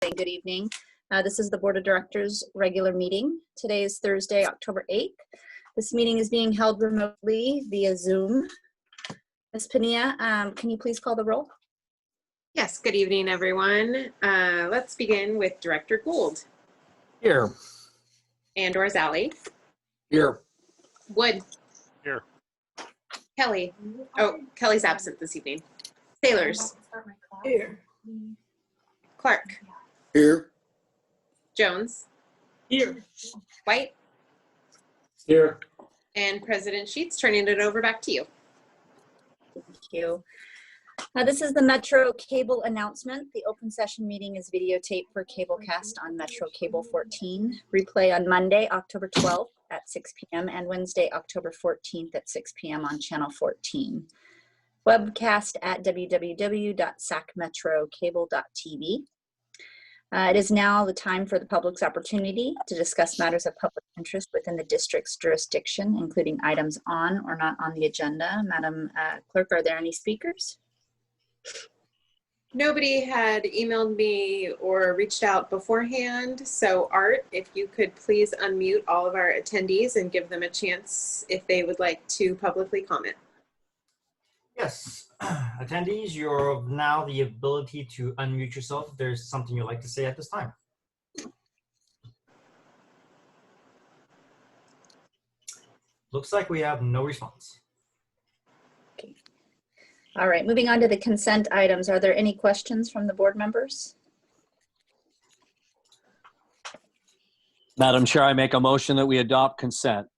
Good evening. This is the Board of Directors regular meeting. Today is Thursday, October 8th. This meeting is being held remotely via Zoom. Ms. Pania, can you please call the roll? Yes, good evening, everyone. Let's begin with Director Gould. Here. Andor Zally. Here. Wood. Here. Kelly. Oh, Kelly's absent this evening. Sailors. Here. Clark. Here. Jones. Here. White. Here. And President Sheets, turning it over back to you. Thank you. This is the Metro Cable announcement. The open session meeting is videotaped for Cablecast on Metro Cable 14. Replay on Monday, October 12th at 6 p.m. and Wednesday, October 14th at 6 p.m. on Channel 14. Webcast at www.sacmetrocable.tv. It is now the time for the public's opportunity to discuss matters of public interest within the district's jurisdiction, including items on or not on the agenda. Madam Clerk, are there any speakers? Nobody had emailed me or reached out beforehand. So Art, if you could please unmute all of our attendees and give them a chance if they would like to publicly comment. Yes. Attendees, you have now the ability to unmute yourself if there's something you'd like to say at this time. Looks like we have no response. Okay. All right, moving on to the consent items. Are there any questions from the board members? Madam Chair, I make a motion that we adopt consent.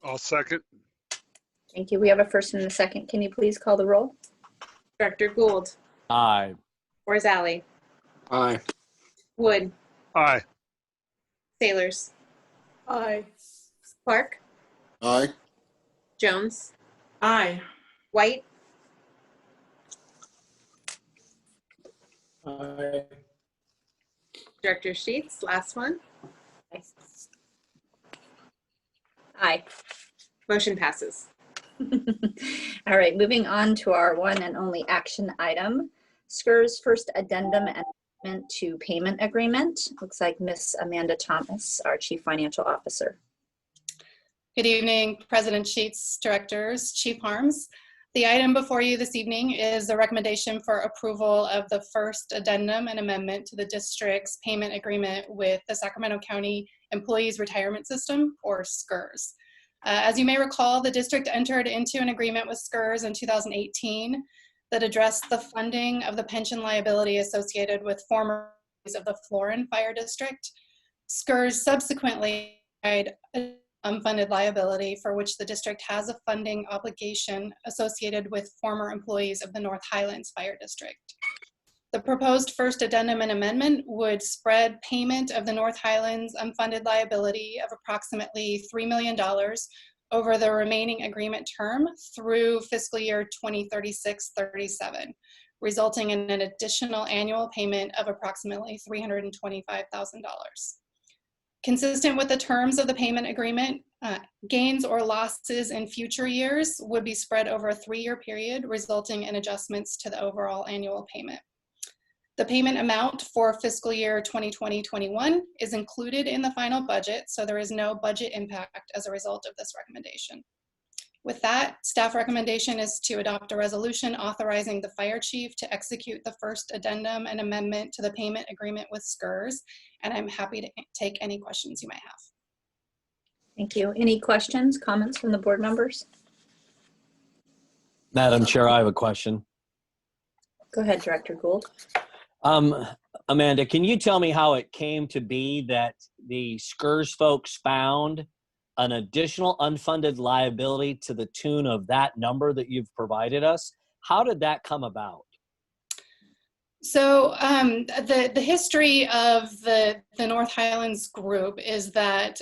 I'll second. Thank you. We have a first and a second. Can you please call the roll? Director Gould. Aye. Orzali. Aye. Wood. Aye. Sailors. Aye. Clark. Aye. Jones. Aye. White. Aye. Director Sheets, last one. Aye. Motion passes. All right, moving on to our one and only action item, SCR's first addendum and amendment to payment agreement. Looks like Miss Amanda Thomas, our Chief Financial Officer. Good evening, President Sheets, Directors, Chief Harms. The item before you this evening is a recommendation for approval of the first addendum and amendment to the district's payment agreement with the Sacramento County Employees Retirement System, or SCRS. As you may recall, the district entered into an agreement with SCRS in 2018 that addressed the funding of the pension liability associated with former employees of the Florin Fire District. SCRS subsequently had unfunded liability for which the district has a funding obligation associated with former employees of the North Highlands Fire District. The proposed first addendum and amendment would spread payment of the North Highlands unfunded liability of approximately $3 million over the remaining agreement term through fiscal year 2036-37, resulting in an additional annual payment of approximately $325,000. Consistent with the terms of the payment agreement, gains or losses in future years would be spread over a 3-year period, resulting in adjustments to the overall annual payment. The payment amount for fiscal year 2020-21 is included in the final budget, so there is no budget impact as a result of this recommendation. With that, staff recommendation is to adopt a resolution authorizing the fire chief to execute the first addendum and amendment to the payment agreement with SCRS, and I'm happy to take any questions you might have. Thank you. Any questions, comments from the board members? Madam Chair, I have a question. Go ahead, Director Gould. Amanda, can you tell me how it came to be that the SCRS folks found an additional unfunded liability to the tune of that number that you've provided us? How did that come about? So the history of the North Highlands group is that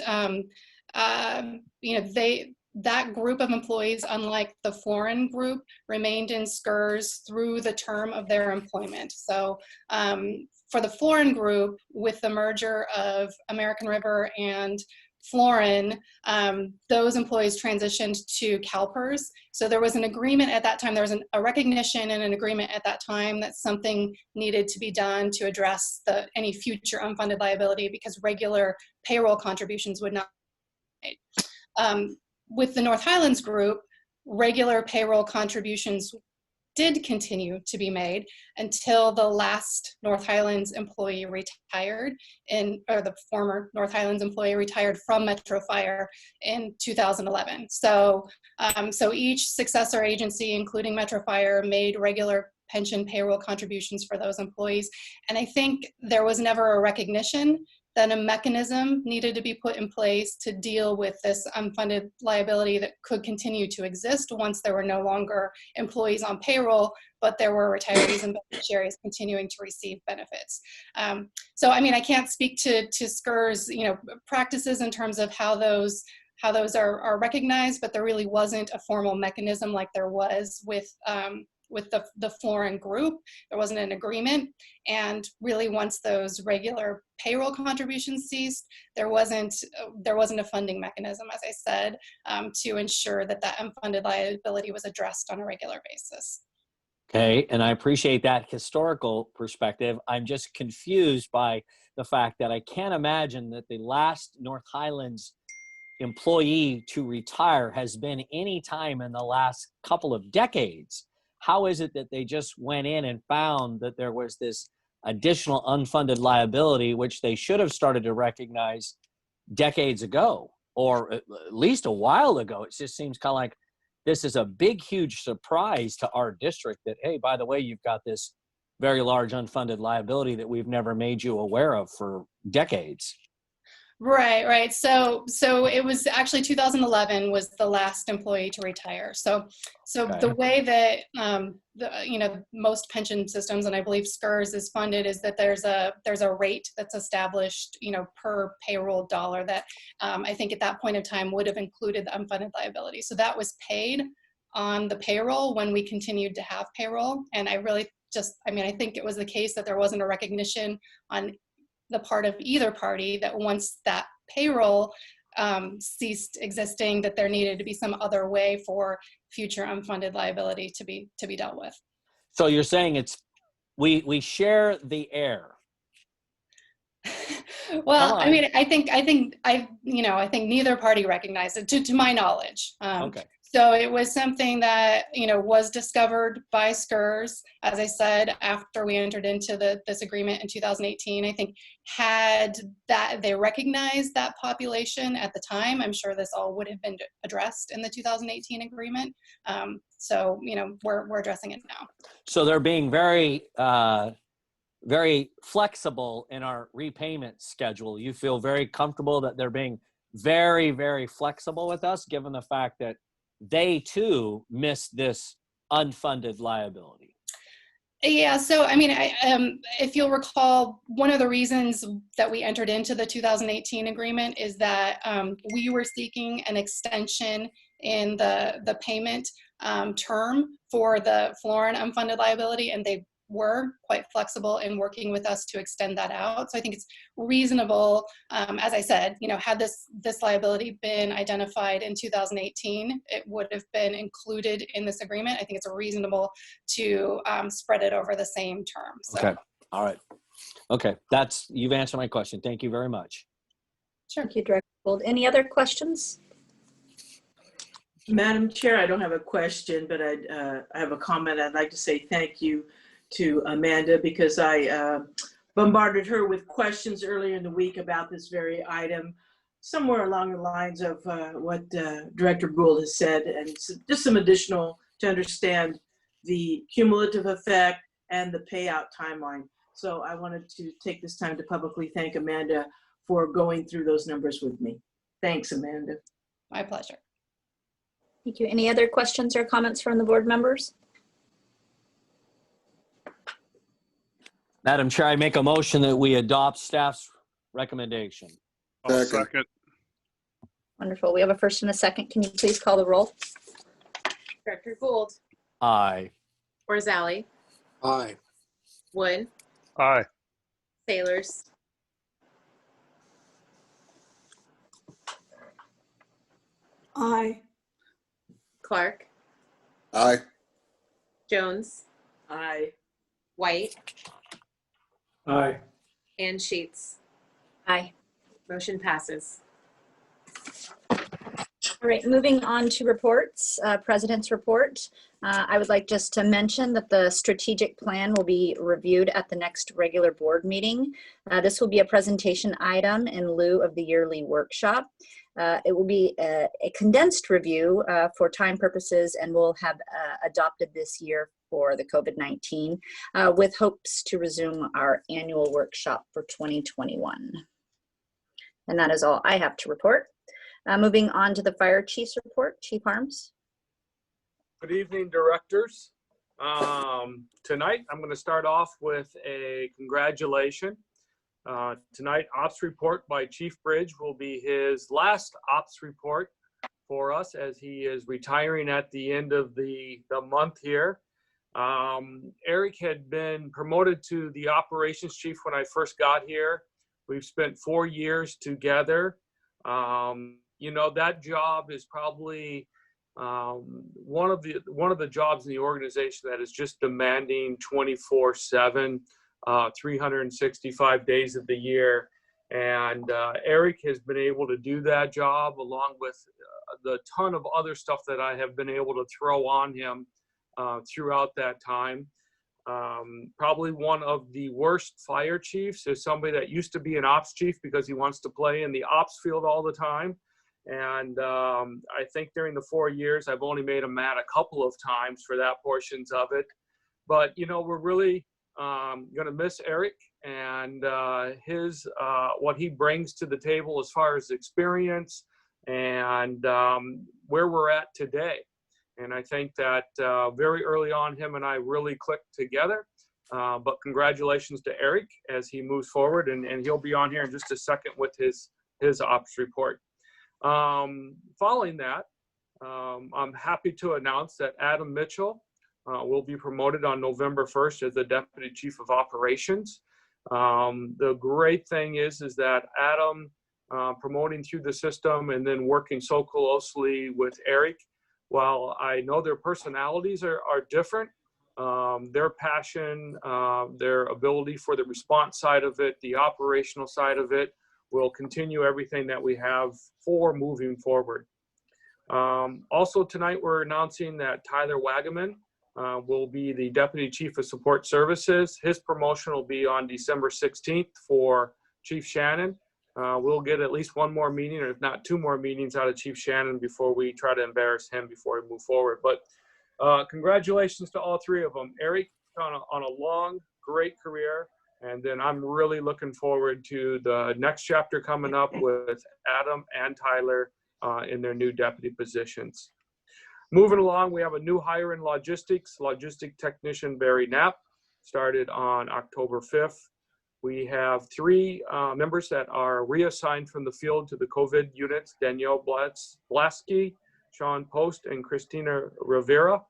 that group of employees, unlike the Florin group, remained in SCRS through the term of their employment. So for the Florin group, with the merger of American River and Florin, those employees transitioned to CalPERS. So there was an agreement at that time, there was a recognition and an agreement at that time that something needed to be done to address any future unfunded liability because regular payroll contributions would not be made. With the North Highlands group, regular payroll contributions did continue to be made until the last North Highlands employee retired, or the former North Highlands employee retired from Metro Fire in 2011. So each successor agency, including Metro Fire, made regular pension payroll contributions for those employees. And I think there was never a recognition that a mechanism needed to be put in place to deal with this unfunded liability that could continue to exist once there were no longer employees on payroll, but there were retirees and beneficiaries continuing to receive benefits. So, I mean, I can't speak to SCR's, practices in terms of how those are recognized, but there really wasn't a formal mechanism like there was with the Florin group. There wasn't an agreement, and really once those regular payroll contributions ceased, there wasn't a funding mechanism, as I said, to ensure that unfunded liability was addressed on a regular basis. Okay, and I appreciate that historical perspective. I'm just confused by the fact that I can't imagine that the last North Highlands employee to retire has been any time in the last couple of decades. How is it that they just went in and found that there was this additional unfunded liability, which they should have started to recognize decades ago, or at least a while ago? It just seems kind of like this is a big, huge surprise to our district that, hey, by the way, you've got this very large unfunded liability that we've never made you aware of for decades. Right. So it was actually 2011 was the last employee to retire. So Okay. The way that most pension systems, and I believe SCRS is funded, is that there's a rate that's established per payroll dollar that I think at that point in time would have included the unfunded liability. So that was paid on the payroll when we continued to have payroll, and I think it was the case that there wasn't a recognition on the part of either party that once that payroll ceased existing, that there needed to be some other way for future unfunded liability to be dealt with. So you're saying we share the air. Well, I mean, I think neither party recognized it, to my knowledge. Okay. So it was something that was discovered by SCRS, as I said, after we entered into this agreement in 2018. I think had they recognized that population at the time, I'm sure this all would have been addressed in the 2018 agreement. So we're addressing it now. So they're being very very flexible in our repayment schedule. You feel very comfortable that they're being very, very flexible with us, given the fact that they too missed this unfunded liability. Yeah, so I mean, if you'll recall, one of the reasons that we entered into the 2018 agreement is that we were seeking an extension in the payment term for the Florin unfunded liability, and they were quite flexible in working with us to extend that out. So I think it's reasonable, as I said, had this liability been identified in 2018, it would have been included in this agreement. I think it's reasonable to spread it over the same term. So. Okay, all right. Okay, you've answered my question. Thank you very much. Sure. Thank you, Director Gould. Any other questions? Madam Chair, I don't have a question, but I have a comment. I'd like to say thank you to Amanda, because I bombarded her with questions earlier in the week about this very item, somewhere along the lines of what Director Gould has said, and just some additional to understand the cumulative effect and the payout timeline. So I wanted to take this time to publicly thank Amanda for going through those numbers with me. Thanks, Amanda. My pleasure. Thank you. Any other questions or comments from the board members? Madam Chair, I make a motion that we adopt staff's recommendation. I'll second. Wonderful. We have a first and a second. Can you please call the roll? Director Gould, Aye. Orzali, Aye. Wood, Aye. Sailors, Aye. Clark, Aye. Jones, Aye. White, Aye. and Sheets. Aye. Motion passes. All right, moving on to reports, President's report. I would like just to mention that the strategic plan will be reviewed at the next regular board meeting. This will be a presentation item in lieu of the yearly workshop. It will be a condensed review for time purposes, and we'll have adopted this year for the COVID-19 with hopes to resume our annual workshop for 2021. And that is all I have to report. Moving on to the fire chief's report, Chief Harms. Good evening, directors. Tonight, I'm going to start off with a congratulation. Tonight, ops report by Chief Bridge will be his last ops report for us as he is retiring at the end of the month here. Eric had been promoted to the operations chief when I first got here. We've spent 4 years together. You know, that job is probably one of the jobs in the organization that is just demanding 24/7, 365 days of the year. And Eric has been able to do that job along with the ton of other stuff that I have been able to throw on him throughout that time. Probably one of the worst fire chiefs is somebody that used to be an ops chief because he wants to play in the ops field all the time. And I think during the 4 years, I've only made him mad a couple of times for that portions of it. But, you know, we're really going to miss Eric and his what he brings to the table as far as experience and where we're at today. And I think that very early on, him and I really clicked together. But congratulations to Eric as he moves forward, and he'll be on here in just a second with his ops report. Following that, I'm happy to announce that Adam Mitchell will be promoted on November 1st as the Deputy Chief of Operations. The great thing is that Adam promoting through the system and then working so closely with Eric, while I know their personalities are different, their passion, their ability for the response side of it, the operational side of it, will continue everything that we have for moving forward. Also tonight, we're announcing that Tyler Wagaman will be the Deputy Chief of Support Services. His promotion will be on December 16th for Chief Shannon. We'll get at least one more meeting, or if not 2 more meetings out of Chief Shannon before we try to embarrass him before we move forward. But congratulations to all 3 of them. Eric on a long, great career. And then I'm really looking forward to the next chapter coming up with Adam and Tyler in their new deputy positions. Moving along, we have a new hire in logistics, logistic technician Barry Knapp, started on October 5th. We have 3 members that are reassigned from the field to the COVID units, Danielle Blasky, Sean Post, and Christina Rivera.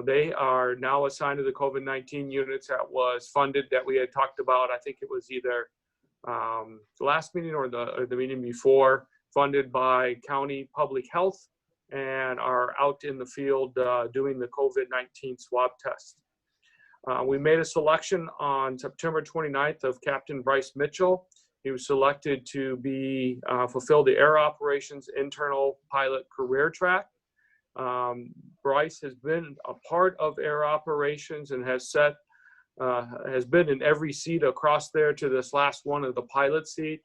They are now assigned to the COVID-19 units that was funded that we had talked about. I think it was either the last meeting or the meeting before, funded by County Public Health, and are out in the field doing the COVID-19 swab test. We made a selection on September 29th of Captain Bryce Mitchell. He was selected to be fulfill the air operations internal pilot career track. Bryce has been a part of air operations and has been in every seat across there to this last one of the pilot seat.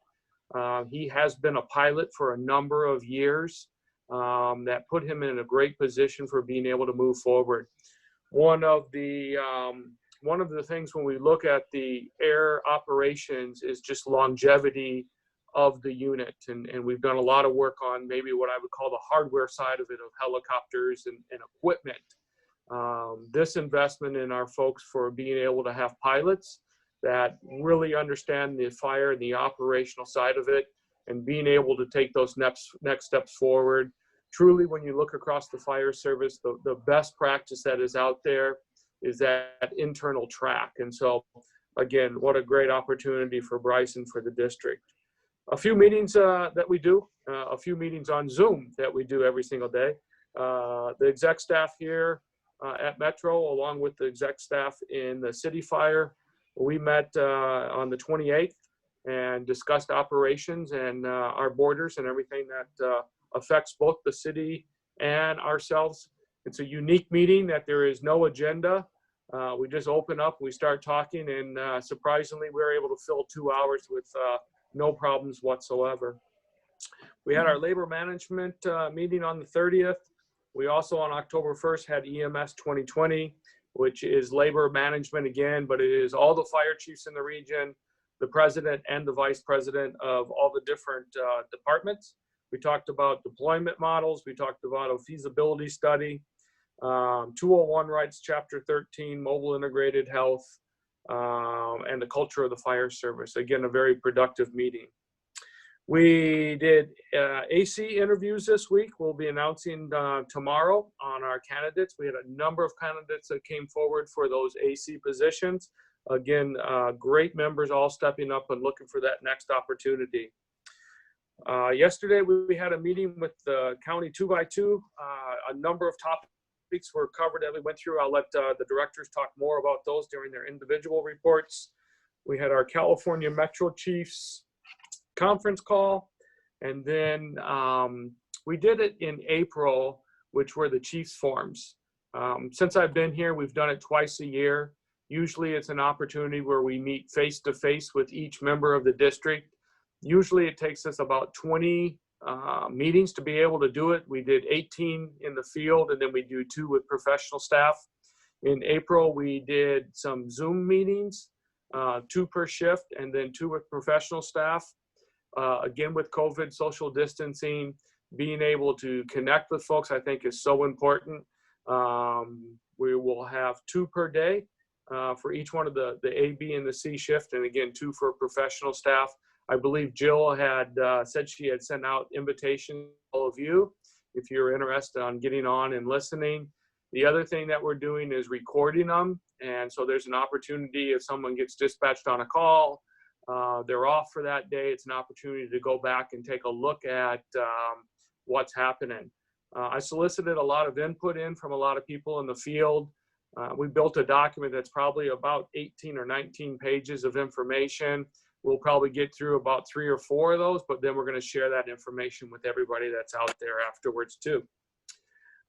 He has been a pilot for a number of years that put him in a great position for being able to move forward. One of the things when we look at the air operations is just longevity of the unit. And we've done a lot of work on maybe what I would call the hardware side of it, of helicopters and equipment. This investment in our folks for being able to have pilots that really understand the fire and the operational side of it and being able to take those next steps forward. Truly, when you look across the fire service, the best practice that is out there is that internal track. And so, again, what a great opportunity for Bryce and for the district. a few meetings that we do, a few meetings on Zoom that we do every single day. The exec staff here at Metro, along with the exec staff in the city fire, we met on the 28th and discussed operations and our borders and everything that affects both the city and ourselves. It's a unique meeting that there is no agenda. We just open up, we start talking, and surprisingly, we were able to fill 2 hours with no problems whatsoever. We had our labor management meeting on the 30th. We also on October 1st had EMS 2020, which is labor management again, but it is all the fire chiefs in the region, the president and the vice president of all the different departments. We talked about deployment models. We talked about a feasibility study, 201 rights, chapter 13, mobile integrated health, and the culture of the fire service. Again, a very productive meeting. We did AC interviews this week. We'll be announcing tomorrow on our candidates. We had a number of candidates that came forward for those AC positions. Again, great members all stepping up and looking for that next opportunity. Yesterday, we had a meeting with the county 2x2. A number of topics were covered that we went through. I'll let the directors talk more about those during their individual reports. We had our California Metro Chiefs conference call, and then we did it in April, which were the Chiefs forums. Since I've been here, we've done it twice a year. Usually it's an opportunity where we meet face to face with each member of the district. Usually it takes us about 20 meetings to be able to do it. We did 18 in the field, and then we do 2 with professional staff. In April, we did some Zoom meetings, 2 per shift, and then 2 with professional staff. Again, with COVID, social distancing, being able to connect with folks, I think is so important. We will have 2 per day for each one of the A, B, and the C shift, and again, 2 for professional staff. I believe Jill had said she had sent out invitations to all of you if you're interested on getting on and listening. The other thing that we're doing is recording them, and so there's an opportunity if someone gets dispatched on a call, they're off for that day, it's an opportunity to go back and take a look at what's happening. I solicited a lot of input in from a lot of people in the field. We built a document that's probably about 18 or 19 pages of information. We'll probably get through about 3 or 4 of those, but then we're going to share that information with everybody that's out there afterwards too.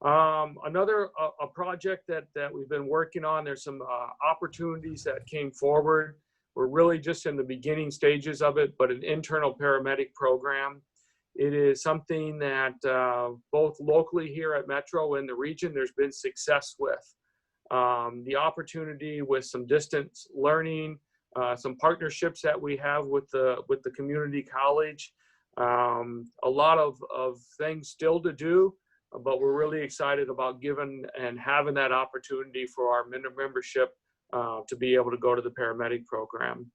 Another project that we've been working on, there's some opportunities that came forward. We're really just in the beginning stages of it, but an internal paramedic program. It is something that both locally here at Metro and the region, there's been success with. The opportunity with some distance learning, some partnerships that we have with the community college, a lot of things still to do, but we're really excited about giving and having that opportunity for our membership to be able to go to the paramedic program.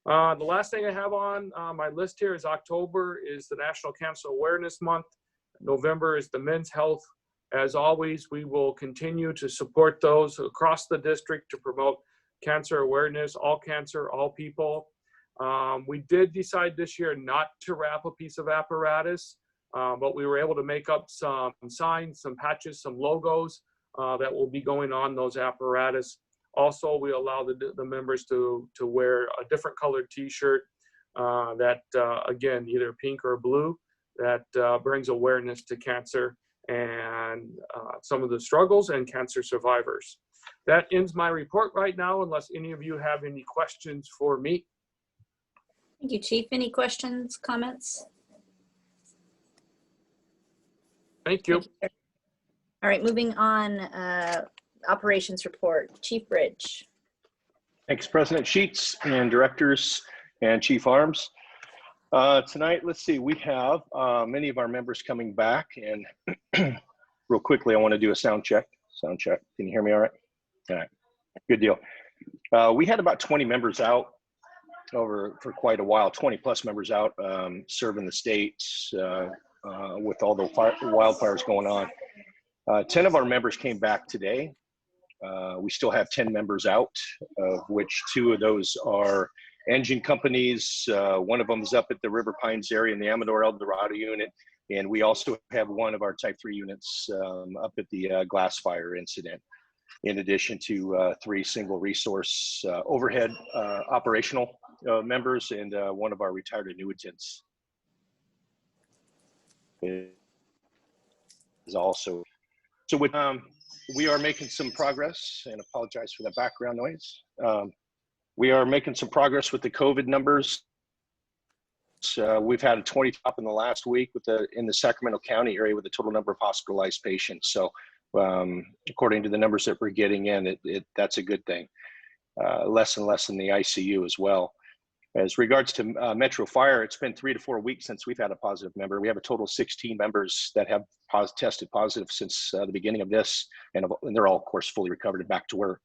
The last thing I have on my list here is October is the National Cancer Awareness Month. November is the Men's Health. As always, we will continue to support those across the district to promote cancer awareness, all cancer, all people. We did decide this year not to wrap a piece of apparatus, but we were able to make up some signs, some patches, some logos that will be going on those apparatus. Also, we allow the members to wear a different colored t-shirt that, again, either pink or blue, that brings awareness to cancer and some of the struggles and cancer survivors. That ends my report right now, unless any of you have any questions for me. Thank you, Chief. Any questions, comments? Thank you. All right, moving on, operations report. Chief Bridge. Thanks, President Sheets and directors and Chief Arms. Tonight, let's see, we have many of our members coming back, and real quickly, I want to do a sound check. Sound check. Can you hear me all right? All right, good deal. We had about 20 members out for quite a while, 20 plus members out serving the states with all the wildfires going on. 10 of our members came back today. We still have 10 members out, of which 2 of those are engine companies. One of them is up at the River Pines area in the Amador El Dorado unit. And we also have one of our Type 3 units up at the glass fire incident, in addition to 3 single resource overhead operational members and one of our retired annuitants is also. So with, we are making some progress, and apologize for the background noise. We are making some progress with the COVID numbers. We've had a 20 top in the last week in the Sacramento County area with the total number of hospitalized patients. So according to the numbers that we're getting in, that's a good thing. Less and less in the ICU as well. As regards to Metro Fire, it's been 3 to 4 weeks since we've had a positive member. We have a total of 16 members that have tested positive since the beginning of this, and they're all, of course, fully recovered and back to work.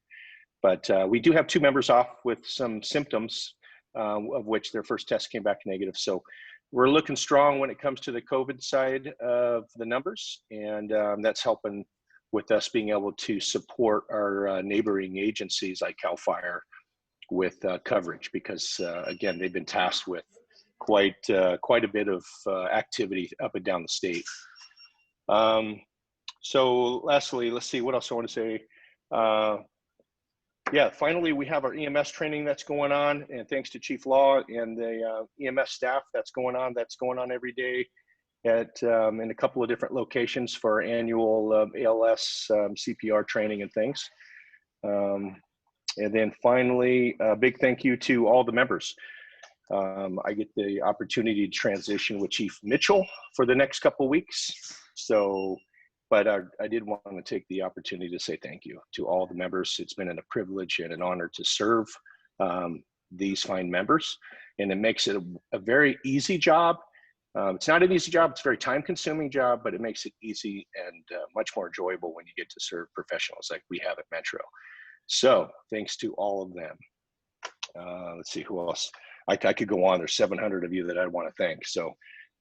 But we do have 2 members off with some symptoms, of which their first test came back negative. So we're looking strong when it comes to the COVID side of the numbers, and that's helping with us being able to support our neighboring agencies like CAL FIRE with coverage, because again, they've been tasked with quite a bit of activity up and down the state. So lastly, let's see, what else I want to say. Yeah, finally, we have our EMS training that's going on, and thanks to Chief Law and the EMS staff that's going on every day at in a couple of different locations for our annual ALS CPR training and things. And then finally, a big thank you to all the members. I get the opportunity to transition with Chief Mitchell for the next couple of weeks. So, but I did want to take the opportunity to say thank you to all the members. It's been a privilege and an honor to serve these fine members, and it makes it a very easy job. It's not an easy job, it's a very time-consuming job, but it makes it easy and much more enjoyable when you get to serve professionals like we have at Metro. So thanks to all of them. Let's see who else. I could go on. There's 700 of you that I want to thank. So,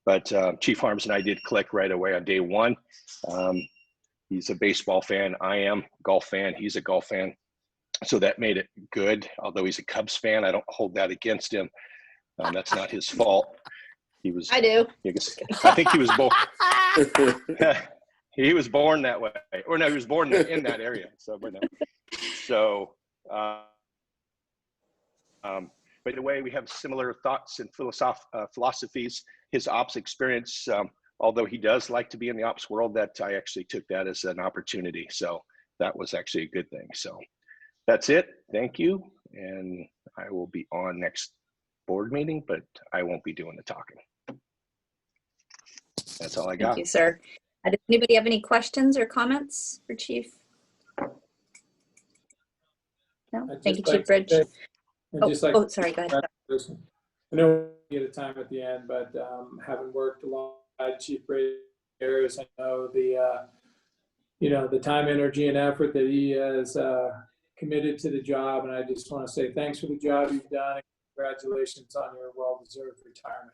but Chief Harms and I did click right away on day one. He's a baseball fan. I am a golf fan. He's a golf fan. So that made it good. Although he's a Cubs fan, I don't hold that against him. That's not his fault. He was. I do. I think he was born. He was born that way, or no, he was born in that area. So, but no. So, by the way, we have similar thoughts and philosophies. His ops experience, although he does like to be in the ops world, that I actually took that as an opportunity. So that was actually a good thing. So that's it. Thank you. And I will be on next board meeting, but I won't be doing the talking. That's all I got. Thank you, sir. Does anybody have any questions or comments for Chief? No? Thank you, Chief Bridge. Oh, sorry, go ahead. I know we get a time at the end, but having worked alongside Chief Bridge, I know the the time, energy, and effort that he has committed to the job, and I just want to say thanks for the job you've done, and congratulations on your well-deserved retirement.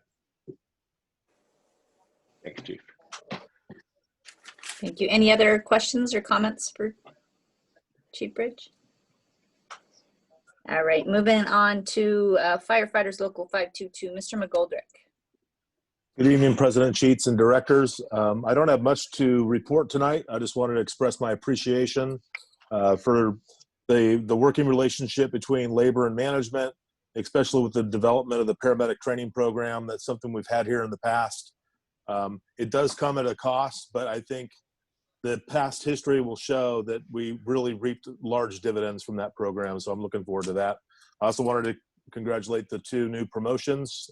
Thanks, Chief. Thank you. Any other questions or comments for Chief Bridge? All right, moving on to Firefighters Local 522, Mr. McGoldrick. Good evening, President Sheets and directors. I don't have much to report tonight. I just wanted to express my appreciation for the working relationship between labor and management, especially with the development of the paramedic training program. That's something we've had here in the past. It does come at a cost, but I think the past history will show that we really reaped large dividends from that program, so I'm looking forward to that. I also wanted to congratulate the 2 new promotions,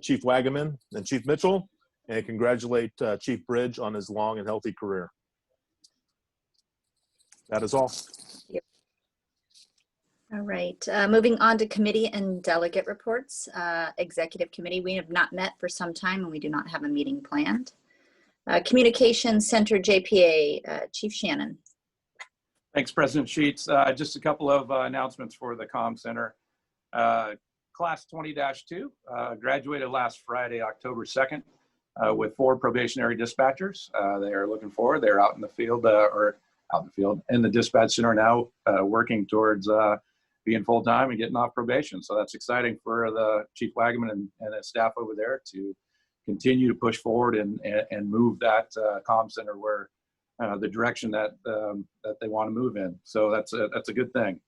Chief Wagaman and Chief Mitchell, and congratulate Chief Bridge on his long and healthy career. That is all. Yep. All right, moving on to committee and delegate reports. Executive committee, we have not met for some time and we do not have a meeting planned. Communications Center JPA, Chief Shannon. Thanks, President Sheets. Just a couple of announcements for the Comm Center. Class 20-2 graduated last Friday, October 2nd, with 4 probationary dispatchers. They are looking forward. They're out in the field, in the dispatch center now, working towards being full-time and getting off probation. So that's exciting for the Chief Wagaman and his staff over there to continue to push forward and move that comm center where the direction that they want to move in. So that's a good thing.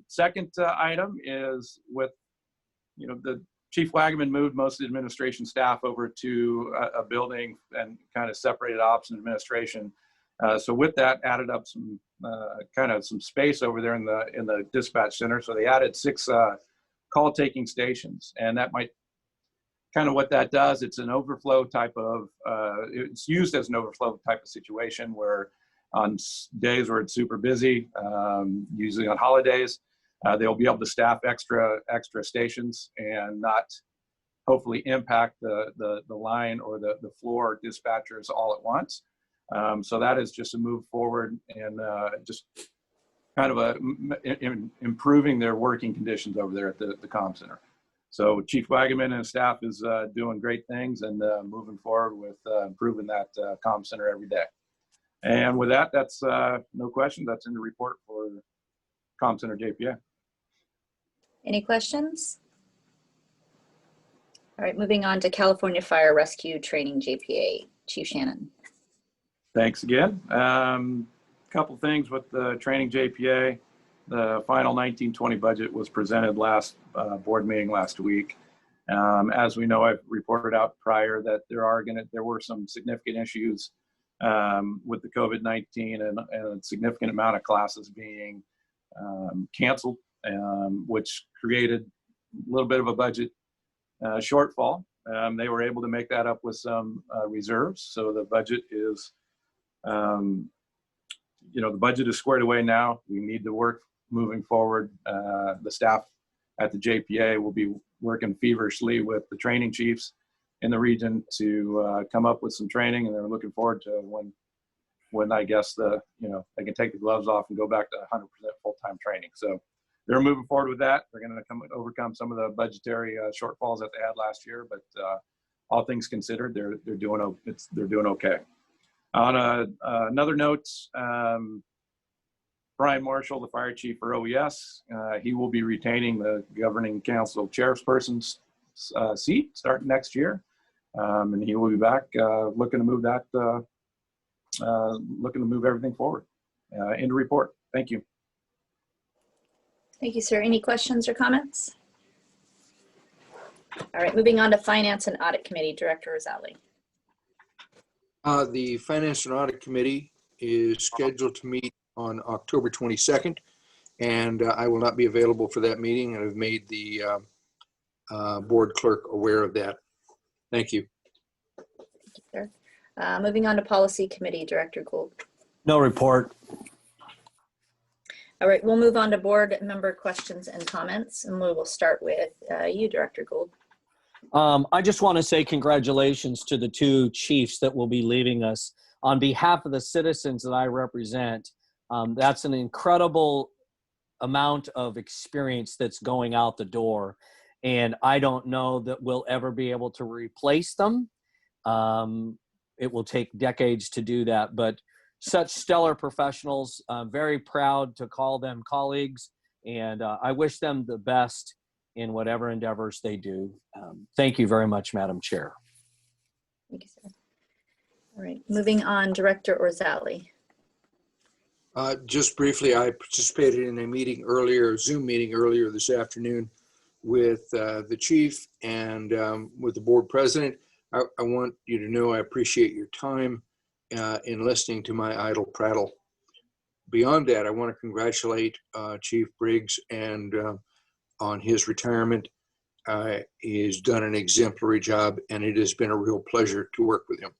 Second item is with, the Chief Wagaman moved most of the administration staff over to a building and kind of separated ops and administration. So with that, added up some some space over there in the dispatch center. So they added 6 call taking stations, and that might what that does. It's an overflow type of. It's used as an overflow type of situation where on days where it's super busy, usually on holidays, they'll be able to staff extra stations and not hopefully impact the line or the floor dispatchers all at once. So that is just a move forward and just kind of improving their working conditions over there at the comm center. So Chief Wagaman and his staff is doing great things and moving forward with improving that comm center every day. And with that, that's no questions. That's in the report for comm center JPA. Any questions? All right, moving on to California Fire Rescue Training JPA. Chief Shannon. Thanks again. Couple things with the training JPA. The final 1920 budget was presented last board meeting last week. As we know, I've reported out prior that there were some significant issues with the COVID-19 and a significant amount of classes being canceled, which created a little bit of a budget shortfall. They were able to make that up with some reserves. So the budget is, the budget is squared away now. We need to work moving forward. The staff at the JPA will be working feverishly with the training chiefs in the region to come up with some training, and they're looking forward to when I guess they can take the gloves off and go back to 100% full-time training. So they're moving forward with that. They're going to overcome some of the budgetary shortfalls that they had last year, but all things considered, they're doing okay. On another note, Brian Marshall, the fire chief for OES, he will be retaining the governing council chairperson's seat starting next year, and he will be back looking to move everything forward. Into report. Thank you. Thank you, sir. Any questions or comments? All right, moving on to Finance and Audit Committee, Director Rosali. The Finance and Audit Committee is scheduled to meet on October 22nd, and I will not be available for that meeting, and I've made the board clerk aware of that. Thank you. Thank you, sir. Moving on to Policy Committee, Director Gould. No report. All right, we'll move on to board member questions and comments, and we will start with you, Director Gould. I just want to say congratulations to the 2 chiefs that will be leaving us. On behalf of the citizens that I represent, that's an incredible amount of experience that's going out the door. And I don't know that we'll ever be able to replace them. It will take decades to do that, but such stellar professionals. I'm very proud to call them colleagues, and I wish them the best in whatever endeavors they do. Thank you very much, Madam Chair. Thank you, sir. All right, moving on, Director Orzali. Just briefly, I participated in a Zoom meeting earlier this afternoon with the chief and with the board president. I want you to know I appreciate your time in listening to my idle prattle. Beyond that, I want to congratulate Chief Briggs and on his retirement. He's done an exemplary job, and it has been a real pleasure to work with him.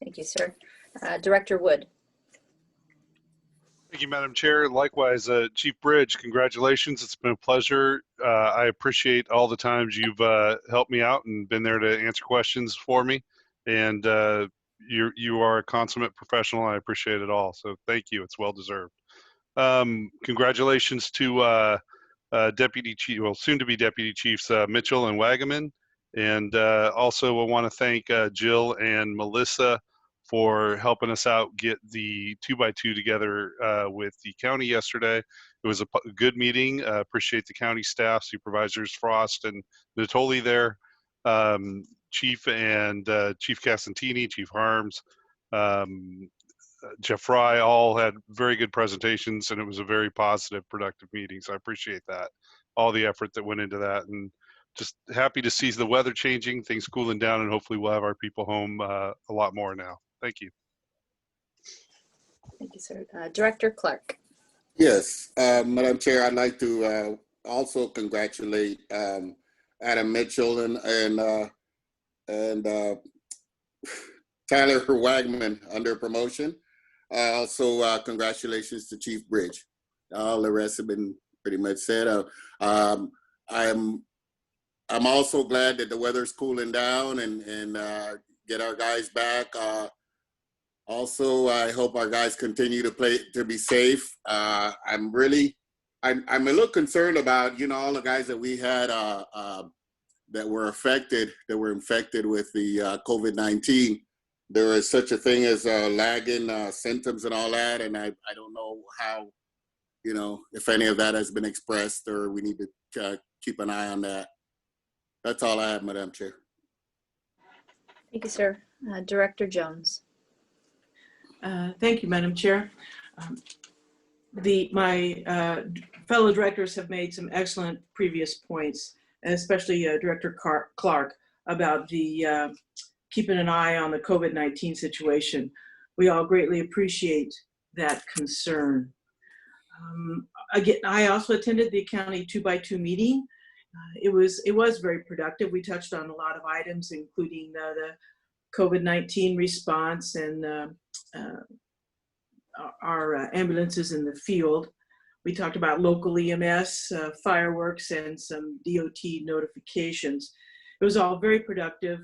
Thank you, sir. Director Wood. Thank you, Madam Chair. Likewise, Chief Bridge, congratulations. It's been a pleasure. I appreciate all the times you've helped me out and been there to answer questions for me. And you are a consummate professional. I appreciate it all. So thank you. It's well deserved. Congratulations to Deputy Chief, well, soon to be Deputy Chiefs Mitchell and Wagaman. And also I want to thank Jill and Melissa for helping us out get the 2x2 together with the county yesterday. It was a good meeting. Appreciate the county staff, supervisors Frost and Natoli there, Chief and Chief Casantini, Chief Harms, Jeff Fry, all had very good presentations, and it was a very positive, productive meeting. So I appreciate that, all the effort that went into that, and just happy to see the weather changing, things cooling down, and hopefully we'll have our people home a lot more now. Thank you. Thank you, sir. Director Clark. Yes, Madam Chair, I'd like to also congratulate Adam Mitchell and Tyler Wagman under promotion. Also, congratulations to Chief Bridge. All the rest have been pretty much said. I'm also glad that the weather's cooling down and get our guys back. Also, I hope our guys continue to be safe. I'm a little concerned about, all the guys that we had that were infected with the COVID-19. There is such a thing as lagging symptoms and all that, and I don't know how, if any of that has been expressed, or we need to keep an eye on that. That's all I have, Madam Chair. Thank you, sir. Director Jones. Thank you, Madam Chair. My fellow directors have made some excellent previous points, and especially Director Clark about the keeping an eye on the COVID-19 situation. We all greatly appreciate that concern. Again, I also attended the county 2x2 meeting. It was very productive. We touched on a lot of items, including the COVID-19 response and our ambulances in the field. We talked about local EMS, fireworks, and some DOT notifications. It was all very productive,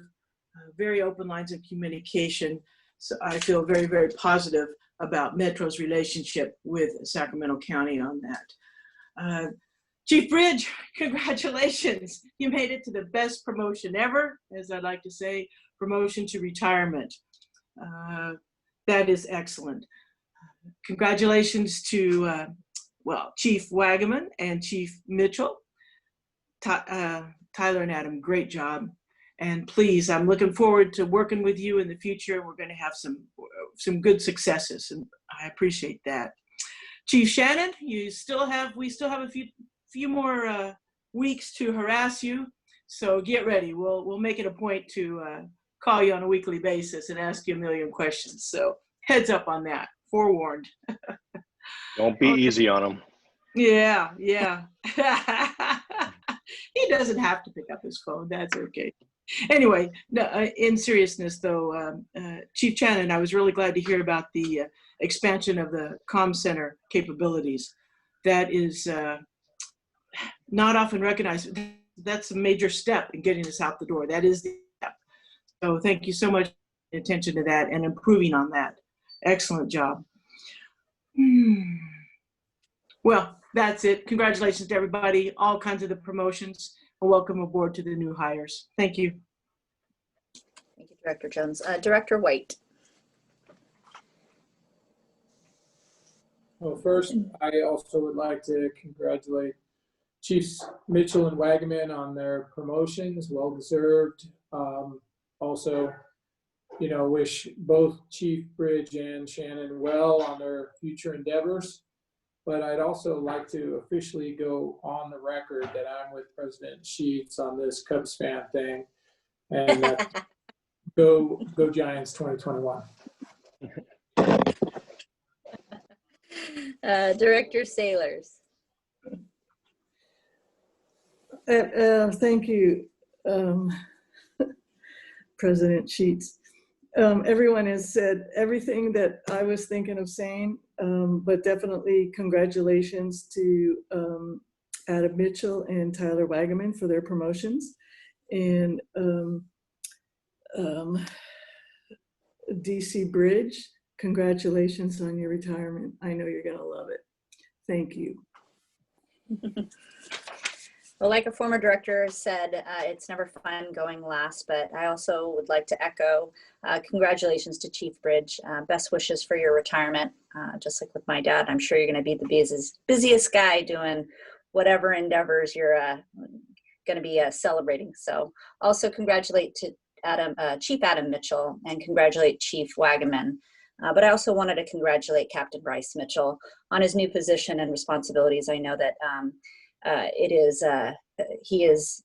very open lines of communication. So I feel very, very positive about Metro's relationship with Sacramento County on that. Chief Bridge, congratulations. You made it to the best promotion ever, as I like to say, promotion to retirement. That is excellent. Congratulations to, Chief Wagaman and Chief Mitchell. Tyler and Adam, great job. And please, I'm looking forward to working with you in the future. We're going to have some good successes, and I appreciate that. Chief Shannon, we still have a few more weeks to harass you, so get ready. We'll make it a point to call you on a weekly basis and ask you a million questions. So heads up on that, forewarned. Don't be easy on him. Yeah. He doesn't have to pick up his phone. That's okay. Anyway, no, in seriousness though, Chief Shannon, I was really glad to hear about the expansion of the comm center capabilities. That is not often recognized. That's a major step in getting us out the door. That is the step. So thank you so much for paying attention to that and improving on that. Excellent job. Well, that's it. Congratulations to everybody, all kinds of the promotions, and welcome aboard to the new hires. Thank you. Thank you, Director Jones. Director White. Well, first, I also would like to congratulate Chiefs Mitchell and Wagaman on their promotions, well-deserved. Also, wish both Chief Bridge and Shannon well on their future endeavors. But I'd also like to officially go on the record that I'm with President Sheets on this Cubs fan thing. And go Giants 2021. Director Sailors. Thank you, President Sheets. Everyone has said everything that I was thinking of saying, but definitely congratulations to Adam Mitchell and Tyler Wagaman for their promotions. And DC Bridge, congratulations on your retirement. I know you're gonna love it. Thank you. Well, like a former director said, it's never fun going last, but I also would like to echo congratulations to Chief Bridge. Best wishes for your retirement. Just like with my dad, I'm sure you're going to be the busiest guy doing whatever endeavors you're going to be celebrating. So also congratulate to Chief Adam Mitchell and congratulate Chief Wagaman. But I also wanted to congratulate Captain Bryce Mitchell on his new position and responsibilities. I know that he is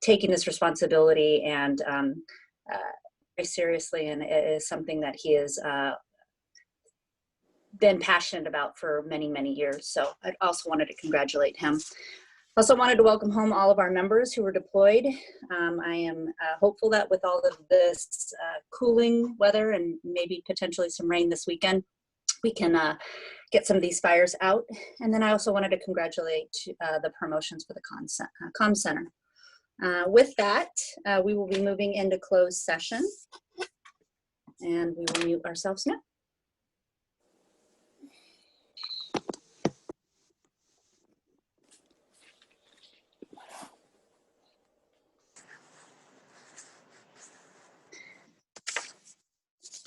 taking this responsibility and very seriously, and it is something that he has been passionate about for many, many years. So I also wanted to congratulate him. Also wanted to welcome home all of our members who were deployed. I am hopeful that with all of this cooling weather and maybe potentially some rain this weekend, we can get some of these fires out. And then I also wanted to congratulate the promotions for the comm center. With that, we will be moving into closed session, and we will mute ourselves now.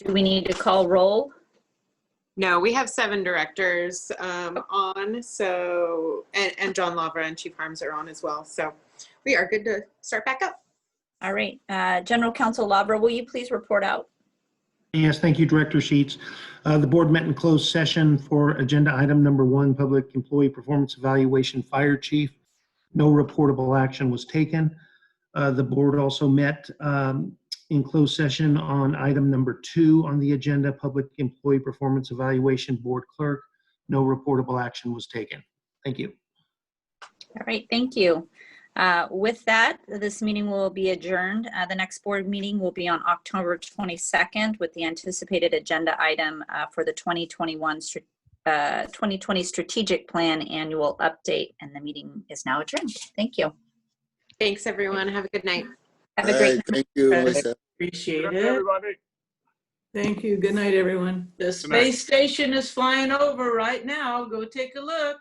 Do we need to call roll? No, we have 7 directors on, so, and John Lavra and Chief Harms are on as well. So we are good to start back up. All right, General Counsel Lavra, will you please report out? Yes, thank you, Director Sheets. The board met in closed session for agenda item number 1, public employee performance evaluation, fire chief. No reportable action was taken. The board also met in closed session on item number 2 on the agenda, public employee performance evaluation, board clerk. No reportable action was taken. Thank you. All right, thank you. With that, this meeting will be adjourned. The next board meeting will be on October 22nd with the anticipated agenda item for the 2020 strategic plan annual update, and the meeting is now adjourned. Thank you. Thanks, everyone. Have a good night. Have a great night. Thank you, Melissa. Appreciate Good it. night, everybody. Thank you. Good night, everyone. The space station is flying over right now. Go take a look.